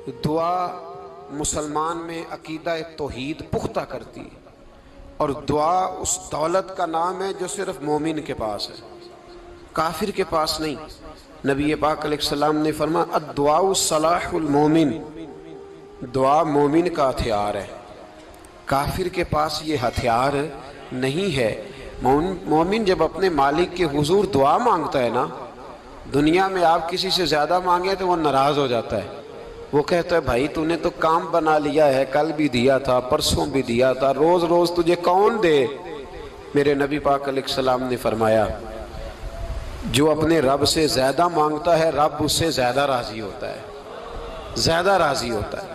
دعا مسلمان میں عقیدہ توحید پختہ کرتی ہے، اور دعا اس دولت کا نام ہے جو صرف مومن کے پاس ہے، کافر کے پاس نہیں۔ نبی پاک علیہ السلام نے فرمایا الدعاء صلاح المومن، دعا مومن کا ہتھیار ہے، کافر کے پاس یہ ہتھیار نہیں ہے۔ مومن جب اپنے مالک کے حضور دعا مانگتا ہے نا، دنیا میں آپ کسی سے زیادہ مانگیں تو وہ ناراض ہو جاتا ہے، وہ کہتا ہے بھائی تو نے تو کام بنا لیا ہے، کل بھی دیا تھا، پرسوں بھی دیا تھا، روز روز تجھے کون دے؟ میرے نبی پاک علیہ السلام نے فرمایا جو اپنے رب سے زیادہ مانگتا ہے رب اس سے زیادہ راضی ہوتا ہے، زیادہ راضی ہوتا ہے۔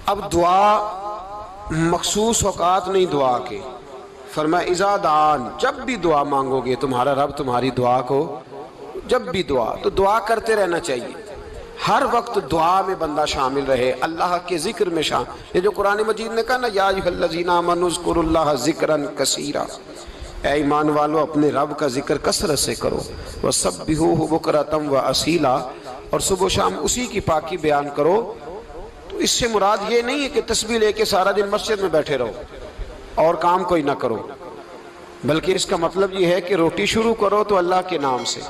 اب دعا مخصوص اوقات نہیں دعا کے، فرمایا اذا دعان، جب بھی دعا مانگو گے تمہارا رب تمہاری دعا کو، جب بھی دعا تو دعا کرتے رہنا چاہیے، ہر وقت دعا میں بندہ شامل رہے، اللہ کے ذکر میں شامل۔ یہ جو قرآن مجید نے کہا نا یا ایھا الذین آمنوا اذکروا اللہ ذکرا کثیرا، اے ایمان والو اپنے رب کا ذکر کثرت سے کرو، وسبحوہ بکرۃ واصیلا، اور صبح و شام اسی کی پاکی بیان کرو۔ تو اس سے مراد یہ نہیں ہے کہ تسبیح لے کے سارا دن مسجد میں بیٹھے رہو اور کام کوئی نہ کرو، بلکہ اس کا مطلب یہ ہے کہ روٹی شروع کرو تو اللہ کے نام سے،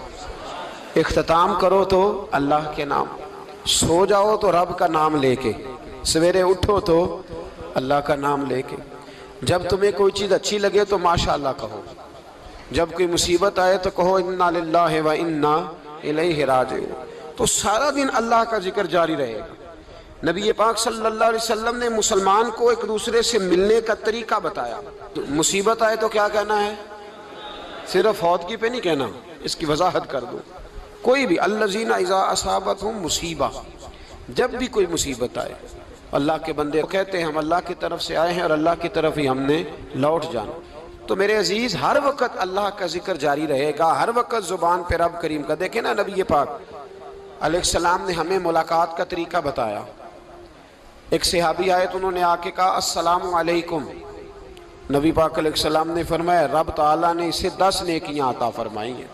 اختتام کرو تو اللہ کے نام، سو جاؤ تو رب کا نام لے کے، سویرے اٹھو تو اللہ کا نام لے کے، جب تمہیں کوئی چیز اچھی لگے تو ماشاءاللہ کہو، جب کوئی مصیبت آئے تو کہو انا للہ و انا الیہ راجعون۔ تو سارا دن اللہ کا ذکر جاری رہے گا۔ نبی پاک صلی اللہ علیہ وسلم نے مسلمان کو ایک دوسرے سے ملنے کا طریقہ بتایا۔ مصیبت آئے تو کیا کہنا ہے؟ صرف فوت کی پہ نہیں کہنا، اس کی وضاحت کر دو۔ کوئی بھی الذین اذا اصابتہم مصیبہ، جب بھی کوئی مصیبت آئے، اللہ کے بندے کہتے ہیں ہم اللہ کی طرف سے آئے ہیں اور اللہ کی طرف ہی ہم نے لوٹ جانا۔ تو میرے عزیز ہر وقت اللہ کا ذکر جاری رہے گا، ہر وقت زبان پہ رب کریم کا۔ دیکھیں نا نبی پاک علیہ السلام نے ہمیں ملاقات کا طریقہ بتایا۔ ایک صحابی آئے تو انہوں نے آ کے کہا السلام علیکم، نبی پاک علیہ السلام نے فرمایا رب تعالیٰ نے اسے 10 نیکیاں عطا فرمائی ہیں۔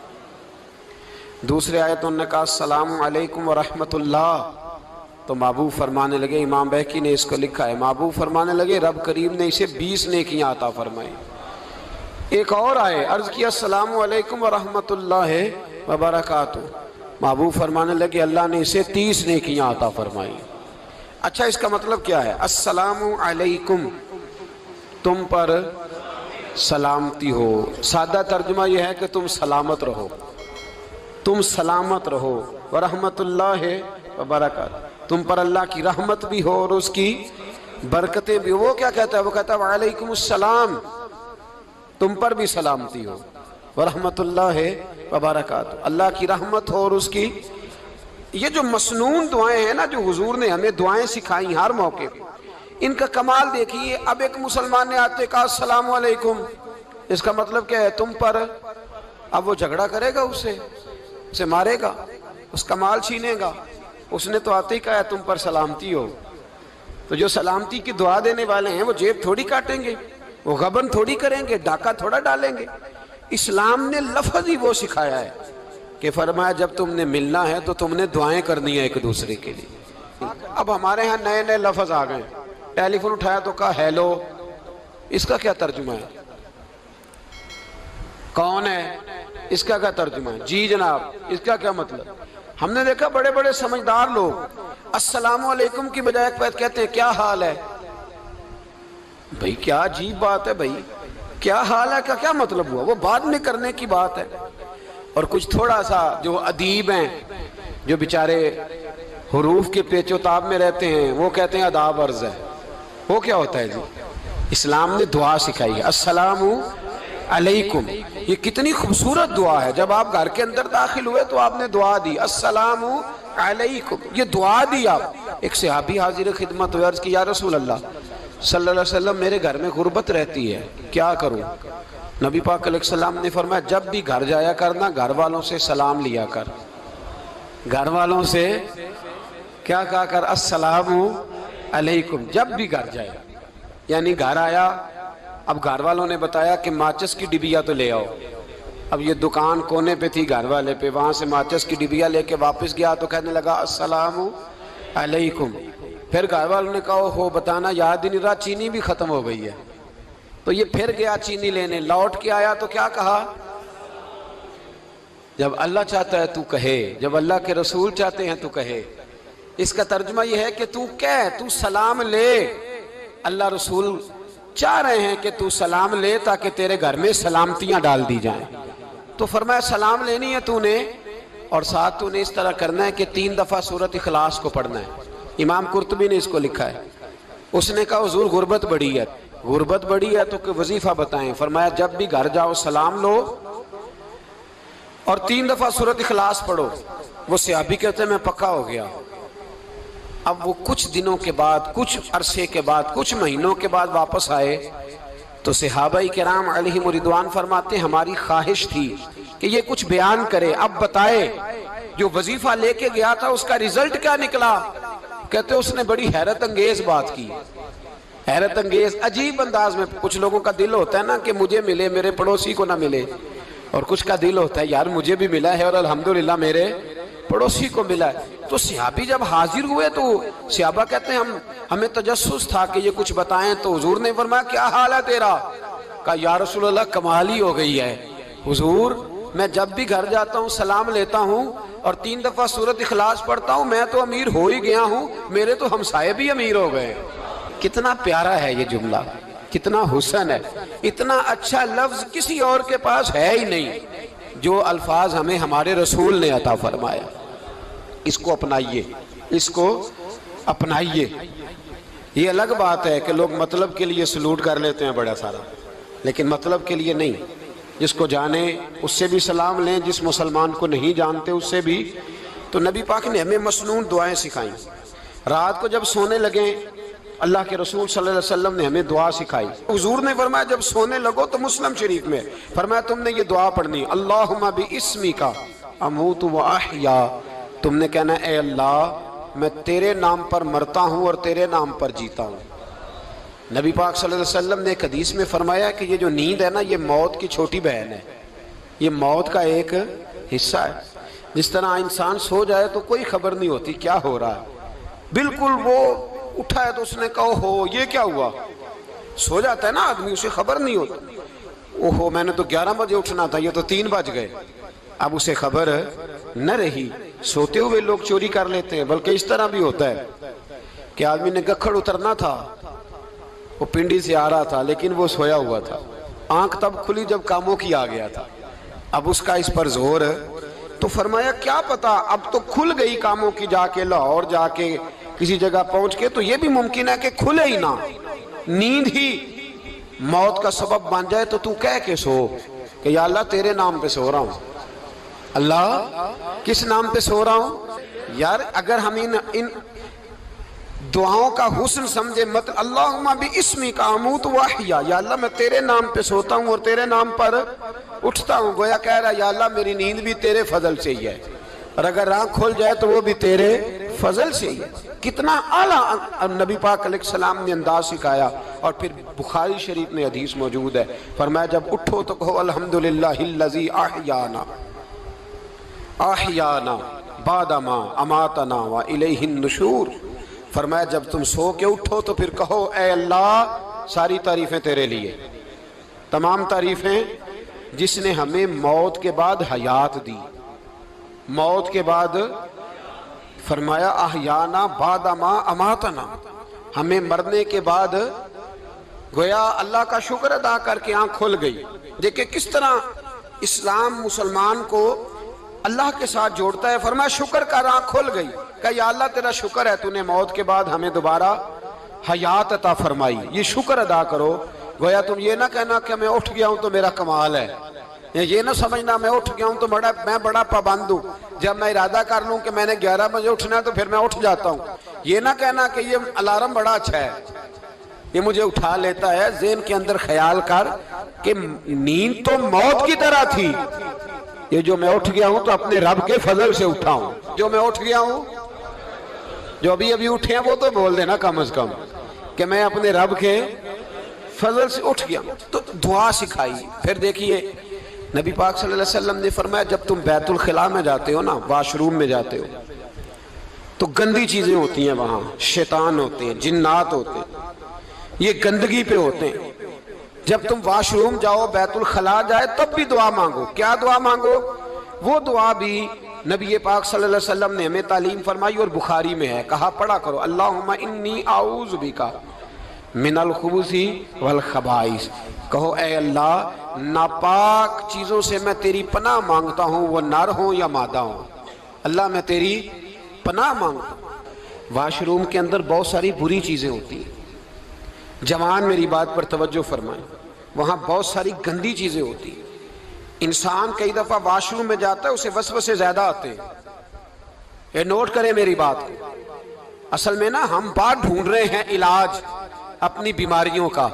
دوسرے آئے تو انہوں نے کہا السلام علیکم ورحمۃ اللہ، تو محبوب فرمانے لگے، امام بہقی نے اس کو لکھا ہے، محبوب فرمانے لگے رب کریم نے اسے 20 نیکیاں عطا فرمائی۔ ایک اور آئے، عرض کیا السلام علیکم ورحمۃ اللہ وبرکاتہ، محبوب فرمانے لگے اللہ نے اسے 30 نیکیاں عطا فرمائی۔ اچھا اس کا مطلب کیا ہے؟ السلام علیکم، تم پر سلامتی ہو، سادہ ترجمہ یہ ہے کہ تم سلامت رہو، تم سلامت رہو، ورحمۃ اللہ وبرکاتہ، تم پر اللہ کی رحمت بھی ہو اور اس کی برکتیں بھی ہو۔ وہ کیا کہتا ہے؟ وہ کہتا ہے وعلیکم السلام، تم پر بھی سلامتی ہو، ورحمۃ اللہ وبرکاتہ، اللہ کی رحمت ہو اور اس کی۔ یہ جو مسنون دعائیں ہیں نا جو حضور نے ہمیں دعائیں سکھائیں ہر موقع پہ، ان کا کمال دیکھیے۔ اب ایک مسلمان نے آتے کہا السلام علیکم، اس کا مطلب کیا ہے؟ تم پر۔ اب وہ جھگڑا کرے گا اسے مارے گا، اس کا مال چھینے گا؟ اس نے تو آتے ہی کہا ہے تم پر سلامتی ہو۔ تو جو سلامتی کی دعا دینے والے ہیں وہ جیب تھوڑی کاٹیں گے، وہ غبن تھوڑی کریں گے، ڈاکہ تھوڑا ڈالیں گے۔ اسلام نے لفظ ہی وہ سکھایا ہے کہ فرمایا جب تم نے ملنا ہے تو تم نے دعائیں کرنی ہیں ایک دوسرے کے لیے۔ اب ہمارے ہاں نئے نئے لفظ آ گئے، ٹیلی فون اٹھایا تو کہا ہیلو، اس کا کیا ترجمہ ہے؟ کون ہے، اس کا کیا ترجمہ ہے؟ جی جناب، اس کا کیا مطلب؟ ہم نے دیکھا بڑے بڑے سمجھدار لوگ السلام علیکم کی بجائے کہتے ہیں کیا حال ہے۔ بھئی کیا عجیب بات ہے، بھئی کیا حال ہے کا کیا مطلب ہوا؟ وہ بعد میں کرنے کی بات ہے۔ اور کچھ تھوڑا سا جو ادیب ہیں، جو بیچارے حروف کے پیچ و تاب میں رہتے ہیں، وہ کہتے ہیں آداب عرض ہے۔ وہ کیا ہوتا ہے جی؟ اسلام نے دعا سکھائی ہے السلام علیکم، یہ کتنی خوبصورت دعا ہے۔ جب آپ گھر کے اندر داخل ہوئے تو آپ نے دعا دی السلام علیکم، یہ دعا دی آپ۔ ایک صحابی حاضر خدمت ہوئے، عرض کی یا رسول اللہ صلی اللہ علیہ وسلم میرے گھر میں غربت رہتی ہے، کیا کروں؟ نبی پاک علیہ السلام نے فرمایا جب بھی گھر جایا کرنا گھر والوں سے سلام لیا کر، گھر والوں سے کیا کہا کر؟ السلام علیکم، جب بھی گھر جائے۔ یعنی گھر آیا، اب گھر والوں نے بتایا کہ ماچس کی ڈبیا تو لے آؤ۔ اب یہ دکان کونے پہ تھی گھر والے پہ، وہاں سے ماچس کی ڈبیا لے کے واپس گیا تو کہنے لگا السلام علیکم. پھر گھر والوں نے کہا ہو بتانا یاد ہی نہیں رہا, چینی بھی ختم ہو گئی ہے. تو یہ پھر گیا چینی لینے, لوٹ کے آیا تو کیا کہا؟ جب اللہ چاہتا ہے تو کہے, جب اللہ کے رسول چاہتے ہیں تو کہے. اس کا ترجمہ یہ ہے کہ تو کہہ, تو سلام لے. اللہ رسول چاہ رہے ہیں کہ تو سلام لے تاکہ تیرے گھر میں سلامتیاں ڈال دی جائیں. تو فرمایا سلام لینی ہے تو نے, اور ساتھ تو نے اس طرح کرنا ہے کہ 3 دفعہ سورۃ اخلاص کو پڑھنا ہے. امام قرطبی نے اس کو لکھا ہے. اس نے کہا حضور غربت بڑی ہے, غربت بڑی ہے تو کہ وظیفہ بتائیں. فرمایا جب بھی گھر جاؤ سلام لو اور 3 دفعہ سورۃ اخلاص پڑھو. وہ صحابی کہتے ہیں میں پکا ہو گیا. اب وہ کچھ دنوں کے بعد, کچھ عرصے کے بعد, کچھ مہینوں کے بعد واپس آئے تو صحابہ کرام علیہم رضوان فرماتے ہیں ہماری خواہش تھی کہ یہ کچھ بیان کرے, اب بتائے جو وظیفہ لے کے گیا تھا اس کا رزلٹ کیا نکلا. کہتے اس نے بڑی حیرت انگیز بات کی, حیرت انگیز عجیب انداز میں. کچھ لوگوں کا دل ہوتا ہے نا کہ مجھے ملے میرے پڑوسی کو نہ ملے, اور کچھ کا دل ہوتا ہے یار مجھے بھی ملا ہے اور الحمدللہ میرے پڑوسی کو ملا ہے. تو صحابی جب حاضر ہوئے تو صحابہ کہتے ہیں ہمیں تجسس تھا کہ یہ کچھ بتائیں. تو حضور نے فرمایا کیا حال ہے تیرا؟ کہا یا رسول اللہ کمال ہی ہو گئی ہے حضور, میں جب بھی گھر جاتا ہوں سلام لیتا ہوں اور 3 دفعہ سورۃ اخلاص پڑھتا ہوں. میں تو امیر ہو ہی گیا ہوں, میرے تو ہمسائے بھی امیر ہو گئے. کتنا پیارا ہے یہ جملہ, کتنا حسن ہے. اتنا اچھا لفظ کسی اور کے پاس ہے ہی نہیں جو الفاظ ہمیں ہمارے رسول نے عطا فرمایا. اس کو اپنائیے, اس کو اپنائیے. یہ الگ بات ہے کہ لوگ مطلب کے لیے سلوٹ کر لیتے ہیں بڑا سارا, لیکن مطلب کے لیے نہیں. جس کو جانے اس سے بھی سلام لیں, جس مسلمان کو نہیں جانتے اس سے بھی. تو نبی پاک نے ہمیں مسنون دعائیں سکھائیں. رات کو جب سونے لگیں اللہ کے رسول صلی اللہ علیہ وسلم نے ہمیں دعا سکھائی. حضور نے فرمایا جب سونے لگو تو مسلم شریف میں فرمایا تم نے یہ دعا پڑھنی, اللہم باسمک اموت و احیا. تم نے کہنا اے اللہ میں تیرے نام پر مرتا ہوں اور تیرے نام پر جیتا ہوں. نبی پاک صلی اللہ علیہ وسلم نے ایک حدیث میں فرمایا کہ یہ جو نیند ہے نا یہ موت کی چھوٹی بہن ہے, یہ موت کا ایک حصہ ہے. جس طرح انسان سو جائے تو کوئی خبر نہیں ہوتی کیا ہو رہا ہے, بالکل وہ اٹھا ہے تو اس نے کہا ہو یہ کیا ہوا. سو جاتا ہے نا آدمی, اسے خبر نہیں ہوتی, اوہو میں نے تو 11 بجے اٹھنا تھا, یہ تو 3 بج گئے. اب اسے خبر نہ رہی. سوتے ہوئے لوگ چوری کر لیتے ہیں, بلکہ اس طرح بھی ہوتا ہے کہ آدمی نے گکھڑ اترنا تھا, وہ پنڈی سے آ رہا تھا لیکن وہ سویا ہوا تھا, آنکھ تب کھلی جب کاموں کی آ گیا تھا. اب اس کا اس پر زور, تو فرمایا کیا پتا اب تو کھل گئی کاموں کی, جا کے لاہور جا کے کسی جگہ پہنچ کے, تو یہ بھی ممکن ہے کہ کھلے ہی نہ, نیند ہی موت کا سبب بن جائے. تو کہہ کے سو کہ یا اللہ تیرے نام پہ سو رہا ہوں. اللہ کس نام پہ سو رہا ہوں؟ یار اگر ہم ان دعاؤں کا حسن سمجھے, مت اللہم باسمک اموت و احیا, یا اللہ میں تیرے نام پہ سوتا ہوں اور تیرے نام پر اٹھتا ہوں. گویا کہہ رہا یا اللہ میری نیند بھی تیرے فضل سے ہی ہے, اور اگر آنکھ کھل جائے تو وہ بھی تیرے فضل سے ہی ہے. کتنا اعلیٰ نبی پاک علیہ السلام نے انداز سکھایا. اور پھر بخاری شریف میں حدیث موجود ہے, فرمایا جب اٹھو تو کہو الحمدللہ الذی احیانا بعد ما اماتنا و الیہ النشور. فرمایا جب تم سو کے اٹھو تو پھر کہو اے اللہ ساری تعریفیں تیرے لیے, تمام تعریفیں جس نے ہمیں موت کے بعد حیات دی, موت کے بعد فرمایا احیانا بعد ما اماتنا, ہمیں مرنے کے بعد گویا اللہ کا شکر ادا کر کے آنکھ کھل گئی. دیکھیں کس طرح اسلام مسلمان کو اللہ کے ساتھ جوڑتا ہے. فرمایا شکر کر, آنکھ کھل گئی. کہ یا اللہ تیرا شکر ہے تو نے موت کے بعد ہمیں دوبارہ حیات عطا فرمائی, یہ شکر ادا کرو. گویا تم یہ نہ کہنا کہ میں اٹھ گیا ہوں تو میرا کمال ہے, یہ نہ سمجھنا میں اٹھ گیا ہوں تو میں بڑا پابند ہوں, جب میں ارادہ کر لوں کہ میں نے 11 بجے اٹھنا ہے تو پھر میں اٹھ جاتا ہوں. یہ نہ کہنا کہ یہ الارم بڑا اچھا ہے, یہ مجھے اٹھا لیتا ہے. ذہن کے اندر خیال کر کہ نیند تو موت کی طرح تھی, یہ جو میں اٹھ گیا ہوں تو اپنے رب کے فضل سے اٹھا ہوں. جو میں اٹھ گیا ہوں, جو ابھی اٹھے ہیں وہ تو بول دینا کم از کم کہ میں اپنے رب کے فضل سے اٹھ گیا. تو دعا سکھائی. پھر دیکھیے نبی پاک صلی اللہ علیہ وسلم نے فرمایا جب تم بیت الخلاء میں جاتے ہو نا, واش روم میں جاتے ہو, تو گندی چیزیں ہوتی ہیں وہاں، شیطان ہوتے ہیں، جنات ہوتے ہیں، یہ گندگی پہ ہوتے ہیں۔ جب تم واش روم جاؤ، بیت الخلاء جائے، تب بھی دعا مانگو۔ کیا دعا مانگو؟ وہ دعا بھی نبی پاک صلی اللہ علیہ وسلم نے ہمیں تعلیم فرمائی اور بخاری میں ہے، کہا پڑھا کرو، اللہم انی اعوذ بک من الخبث والخبائث۔ کہو اے اللہ، ناپاک چیزوں سے میں تیری پناہ مانگتا ہوں، وہ نر ہوں یا مادہ ہوں۔ اللہ میں تیری پناہ مانگتا ہوں۔ واش روم کے اندر بہت ساری بری چیزیں ہوتی ہیں، جوان میری بات پر توجہ فرمائیں، وہاں بہت ساری گندی چیزیں ہوتی ہیں۔ انسان کئی دفعہ واش روم میں جاتا ہے، اسے وسوسے زیادہ آتے ہیں، یہ نوٹ کریں میری بات کو۔ اصل میں نا ہم بات ڈھونڈ رہے ہیں علاج اپنی بیماریوں کا،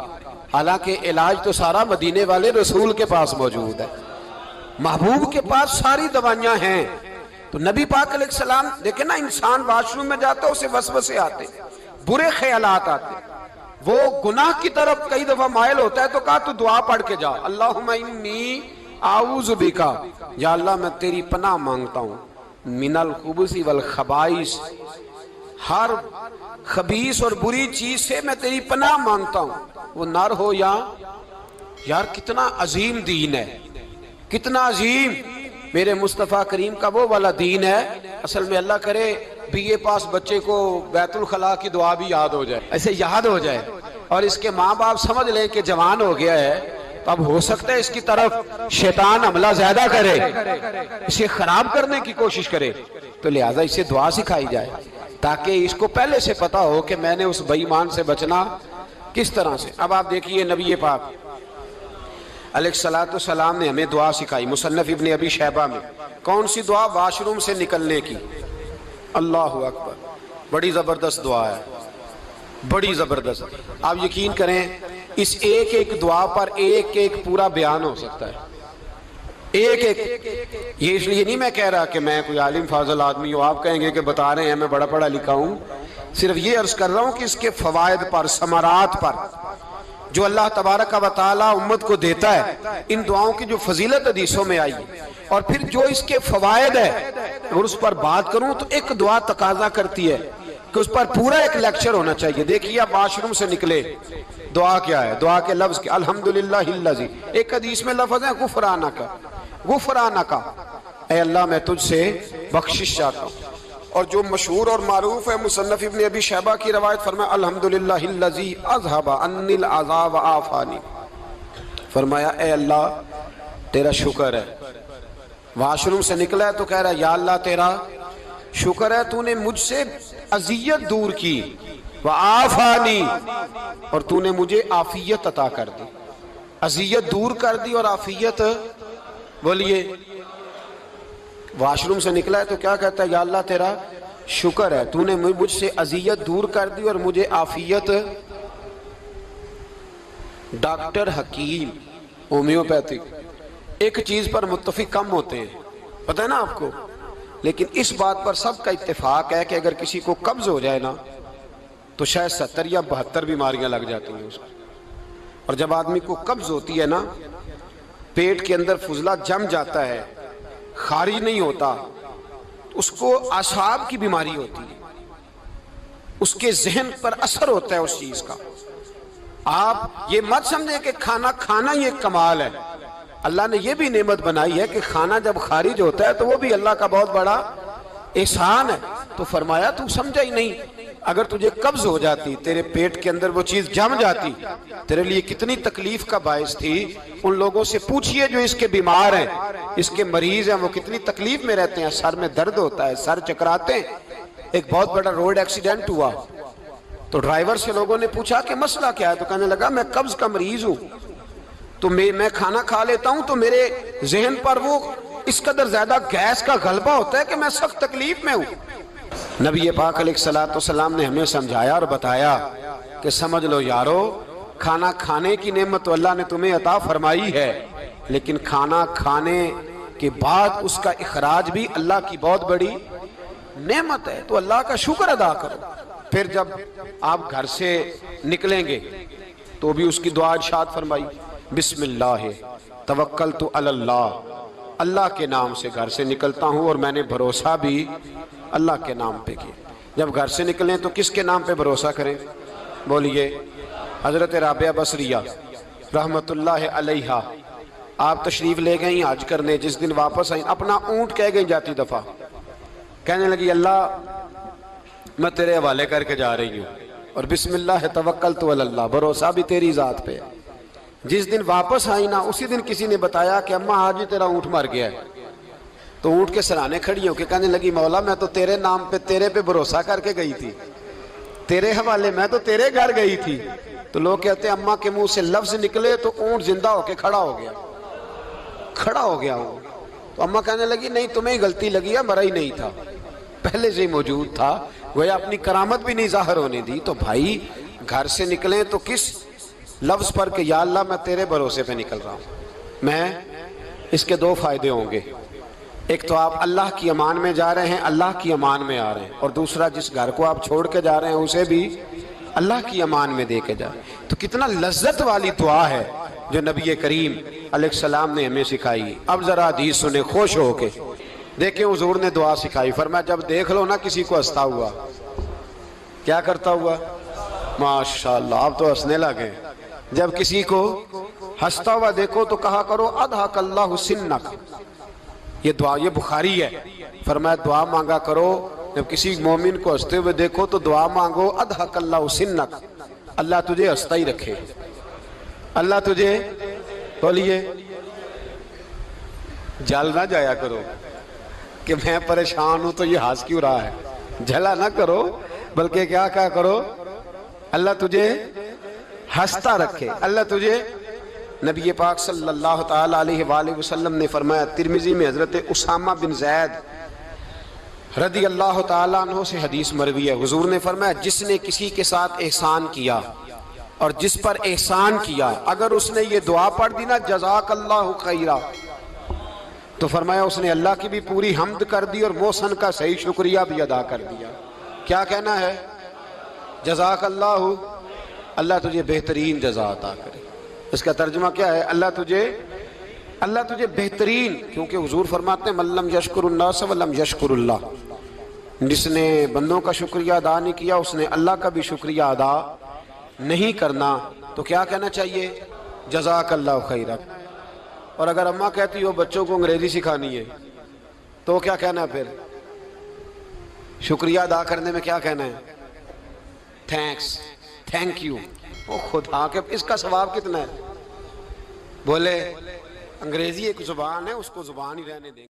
حالانکہ علاج تو سارا مدینے والے رسول کے پاس موجود ہے، محبوب کے پاس ساری دوائیاں ہیں۔ تو نبی پاک علیہ السلام دیکھیں نا، انسان واش روم میں جاتا ہے، اسے وسوسے آتے، برے خیالات آتے، وہ گناہ کی طرف کئی دفعہ مائل ہوتا ہے، تو کہا تو دعا پڑھ کے جا، اللہم انی اعوذ بک، یا اللہ میں تیری پناہ مانگتا ہوں، من الخبث والخبائث، ہر خبیث اور بری چیز سے میں تیری پناہ مانگتا ہوں، وہ نر ہو یا یار کتنا عظیم دین ہے، کتنا عظیم میرے مصطفیٰ کریم کا وہ والا دین ہے۔ اصل میں اللہ کرے بی اے پاس بچے کو بیت الخلاء کی دعا بھی یاد ہو جائے، ایسے یاد ہو جائے، اور اس کے ماں باپ سمجھ لیں کہ جوان ہو گیا ہے، تو اب ہو سکتا ہے اس کی طرف شیطان حملہ زیادہ کرے، اسے خراب کرنے کی کوشش کرے، تو لہٰذا اسے دعا سکھائی جائے تاکہ اس کو پہلے سے پتا ہو کہ میں نے اس بے ایمان سے بچنا کس طرح سے۔ اب آپ دیکھیے نبی پاک علیہ السلام نے ہمیں دعا سکھائی، مصنف ابن ابی شیبہ میں۔ کون سی دعا؟ واش روم سے نکلنے کی۔ اللہ اکبر، بڑی زبردست دعا ہے، بڑی زبردست۔ آپ یقین کریں اس ایک ایک دعا پر ایک ایک پورا بیان ہو سکتا ہے، ایک ایک۔ یہ اس لیے نہیں میں کہہ رہا کہ میں کوئی عالم فاضل آدمی ہوں، آپ کہیں گے کہ بتا رہے ہیں میں بڑا پڑھا لکھا ہوں، صرف یہ عرض کر رہا ہوں کہ اس کے فوائد پر، ثمرات پر جو اللہ تبارک و تعالی امت کو دیتا ہے، ان دعاؤں کی جو فضیلت حدیثوں میں آئی، اور پھر جو اس کے فوائد ہے، اگر اس پر بات کروں تو ایک دعا تقاضا کرتی ہے کہ اس پر پورا ایک لیکچر ہونا چاہیے۔ دیکھیے آپ واش روم سے نکلے، دعا کیا ہے؟ دعا کے لفظ کیا؟ الحمدللہ الذی، ایک حدیث میں لفظ ہے غفرانک، غفرانک، اے اللہ میں تجھ سے بخشش چاہتا ہوں۔ اور جو مشہور اور معروف ہے، مصنف ابن ابی شیبہ کی روایت، فرمایا الحمدللہ الذی اذھب عنی العذا وعافانی، فرمایا اے اللہ تیرا شکر ہے۔ واش روم سے نکلا ہے تو کہہ رہا ہے یا اللہ تیرا شکر ہے، تو نے مجھ سے اذیت دور کی، وعافانی، اور تو نے مجھے عافیت عطا کر دی، اذیت دور کر دی اور عافیت۔ بولیے، واش روم سے نکلا ہے تو کیا کہتا ہے؟ یا اللہ تیرا شکر ہے، تو نے مجھ سے اذیت دور کر دی اور مجھے عافیت۔ ڈاکٹر حکیم ہومیوپیتھک ایک چیز پر متفق کم ہوتے ہیں، پتہ ہے نا آپ کو، لیکن اس بات پر سب کا اتفاق ہے کہ اگر کسی کو قبض ہو جائے نا تو شاید 70 یا 72 بیماریاں لگ جاتی ہیں اس کو۔ اور جب آدمی کو قبض ہوتی ہے نا، پیٹ کے اندر فضلہ جم جاتا ہے، خارج نہیں ہوتا، اس کو اعصاب کی بیماری ہوتی ہے، اس کے ذہن پر اثر ہوتا ہے اس چیز کا۔ آپ یہ مت سمجھیں کہ کھانا کھانا یہ ایک کمال ہے، اللہ نے یہ بھی نعمت بنائی ہے کہ کھانا جب خارج ہوتا ہے تو وہ بھی اللہ کا بہت بڑا احسان ہے۔ تو فرمایا تو سمجھا ہی نہیں، اگر تجھے قبض ہو جاتی، تیرے پیٹ کے اندر وہ چیز جم جاتی، تیرے لیے کتنی تکلیف کا باعث تھی۔ ان لوگوں سے پوچھئے جو اس کے بیمار ہیں، اس کے مریض ہیں، وہ کتنی تکلیف میں رہتے ہیں، سر میں درد ہوتا ہے، سر چکراتے ہیں۔ ایک بہت بڑا روڈ ایکسیڈنٹ ہوا تو ڈرائیور سے لوگوں نے پوچھا کہ مسئلہ کیا ہے، تو کہنے لگا میں قبض کا مریض ہوں، تو میں کھانا کھا لیتا ہوں تو میرے ذہن پر وہ اس قدر زیادہ گیس کا غلبہ ہوتا ہے کہ میں سخت تکلیف میں ہوں۔ نبی پاک علیہ السلام نے ہمیں سمجھایا اور بتایا کہ سمجھ لو یارو، کھانا کھانے کی نعمت تو اللہ نے تمہیں عطا فرمائی ہے، لیکن کھانا کھانے کے بعد اس کا اخراج بھی اللہ کی بہت بڑی نعمت ہے، تو اللہ کا شکر ادا کرو۔ پھر جب آپ گھر سے نکلیں گے تو بھی اس کی دعا ارشاد فرمائی، بسم اللہ توکلت علی اللہ، اللہ کے نام سے گھر سے نکلتا ہوں اور میں نے بھروسہ بھی اللہ کے نام پہ کیا۔ جب گھر سے نکلیں تو کس کے نام پہ بھروسہ کریں؟ بولیے حضرت رابعہ بصریہ رحمت اللہ علیہا، آپ تشریف لے گئیں حج کرنے، جس دن واپس آئیں اپنا اونٹ کہہ گئیں جاتی دفعہ، کہنے لگی اللہ میں تیرے حوالے کر کے جا رہی ہوں اور بسم اللہ توکلت علی اللہ، بھروسہ بھی تیری ذات پہ ہے۔ جس دن واپس آئی نا اسی دن کسی نے بتایا کہ اماں آج ہی تیرا اونٹ مر گیا ہے، تو اونٹ کے سرانے کھڑی ہو کے کہنے لگی مولا میں تو تیرے نام پہ تیرے پہ بھروسہ کر کے گئی تھی، تیرے حوالے، میں تو تیرے گھر گئی تھی۔ تو لوگ کہتے ہیں اماں کے منہ سے لفظ نکلے تو اونٹ زندہ ہو کے کھڑا ہو گیا، کھڑا ہو گیا ہوں۔ تو اماں کہنے لگی نہیں تمہیں ہی غلطی لگی ہے، مرا ہی نہیں تھا، پہلے سے ہی موجود تھا، گویا اپنی کرامت بھی نہیں ظاہر ہونے دی۔ تو بھائی گھر سے نکلیں تو کس لفظ پر کہ یا اللہ میں تیرے بھروسے پہ نکل رہا ہوں میں، اس کے دو فائدے ہوں گے، ایک تو آپ اللہ کی امان میں جا رہے ہیں، اللہ کی امان میں آ رہے ہیں، اور دوسرا جس گھر کو آپ چھوڑ کے جا رہے ہیں اسے بھی اللہ کی امان میں دے کے جا رہے ہیں۔ تو کتنا لذت والی دعا ہے جو نبی کریم علیہ السلام نے ہمیں سکھائی۔ اب ذرا حدیث سنیں خوش ہو کے، دیکھیں حضور نے دعا سکھائی، فرمایا جب دیکھ لو نا کسی کو ہنستا ہوا، کیا کرتا ہوا؟ ماشاءاللہ آپ تو ہنسنے لگے۔ جب کسی کو ہنستا ہوا دیکھو تو کہا کرو اضحک اللہ سنک، یہ دعا یہ بخاری ہے، فرمایا دعا مانگا کرو جب کسی مومن کو ہنستے ہوئے دیکھو تو دعا مانگو اضحک اللہ سنک، اللہ تجھے ہنستا ہی رکھے، اللہ تجھے، بولیے جل نہ جایا کرو کہ میں پریشان ہوں تو یہ ہنس کیوں رہا ہے، جھلا نہ کرو، بلکہ کیا کہا کرو اللہ تجھے ہنستا رکھے، اللہ تجھے۔ نبی پاک صلی اللہ تعالیٰ علیہ وآلہ وسلم نے فرمایا، ترمذی میں حضرت اسامہ بن زید رضی اللہ تعالیٰ عنہ سے حدیث مروی ہے، حضور نے فرمایا جس نے کسی کے ساتھ احسان کیا اور جس پر احسان کیا، اگر اس نے یہ دعا پڑھ دی نا جزاک اللہ خیرہ، تو فرمایا اس نے اللہ کی بھی پوری حمد کر دی اور محسن کا صحیح شکریہ بھی ادا کر دیا۔ کیا کہنا ہے؟ جزاک اللہ، اللہ تجھے بہترین جزا عطا کرے۔ اس کا ترجمہ کیا ہے؟ اللہ تجھے بہترین، کیونکہ حضور فرماتے ہیں من لم یشکر الناس ولم یشکر اللہ، جس نے بندوں کا شکریہ ادا نہیں کیا اس نے اللہ کا بھی شکریہ ادا نہیں کرنا۔ تو کیا کہنا چاہیے؟ جزاک اللہ خیرہ۔ اور اگر اماں کہتی ہو بچوں کو انگریزی سکھانی ہے تو کیا کہنا ہے پھر؟ شکریہ ادا کرنے میں کیا کہنا ہے؟ Thanks, thank you. وہ خدا کے اس کا ثواب کتنا ہے؟ بولے انگریزی ایک زبان ہے، اس کو زبان ہی رہنے دیں۔